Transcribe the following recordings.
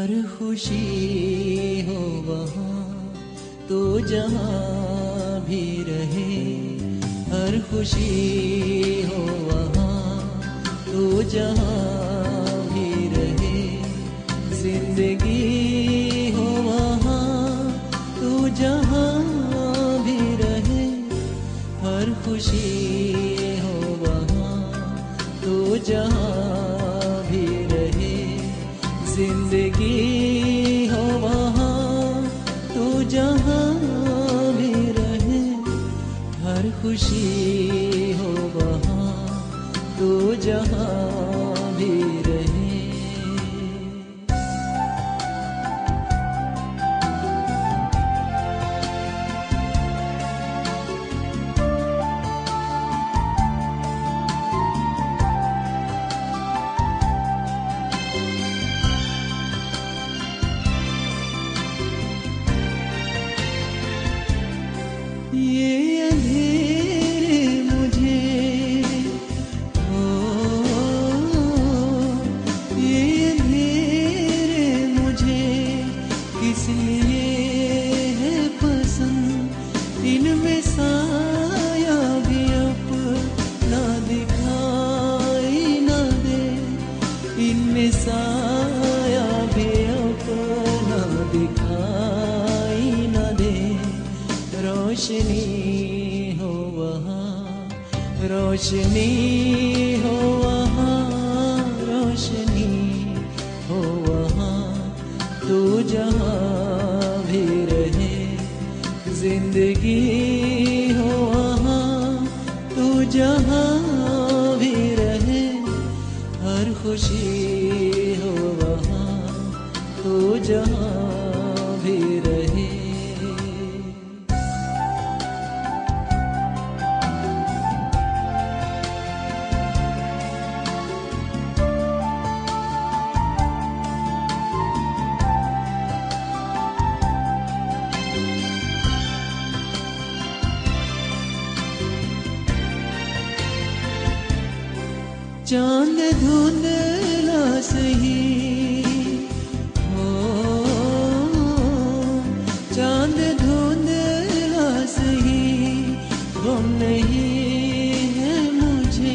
हर खुशी हो वहाँ तो जहाँ भी रहे, हर खुशी हो वहाँ तो जहाँ भी रहे, जिंदगी हो वहाँ तो जहाँ भी रहे, हर खुशी हो वहाँ तो जहाँ भी रहे, जिंदगी हो वहाँ तो जहाँ भी रहे, हर खुशी हो वहाँ तो जहाँ भी रहे। ये अंधेरे मुझे ये अंधेरे मुझे किस लिए है पसंद, इनमें साया भी अपना दिखाई न दे, इनमें साया भी अपना दिखाई न दे, रोशनी हो वहाँ, रोशनी हो वहाँ, रोशनी हो वहाँ तो जहाँ भी रहे, जिंदगी हो वहाँ तो जहाँ भी रहे, हर खुशी हो वहाँ तो जहाँ भी रहे। चांद धुंधला सही हो, चांद धुंधला सही, गम नहीं है मुझे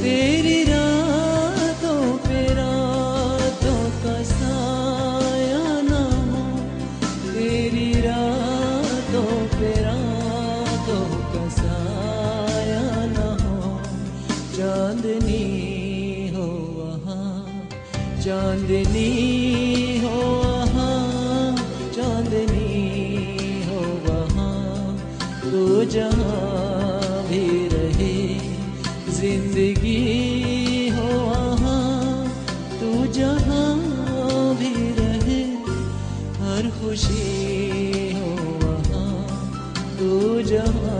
तेरी रातों पे रातों का साया ना हो, तेरी रातों पे रातों का साया ना हो, चांदनी हो वहाँ, चांदनी हो वहाँ, चांदनी हो वहाँ तो जहाँ भी रहे, जिंदगी हो वहाँ तो जहाँ भी रहे, हर खुशी हो वहाँ तो जहाँ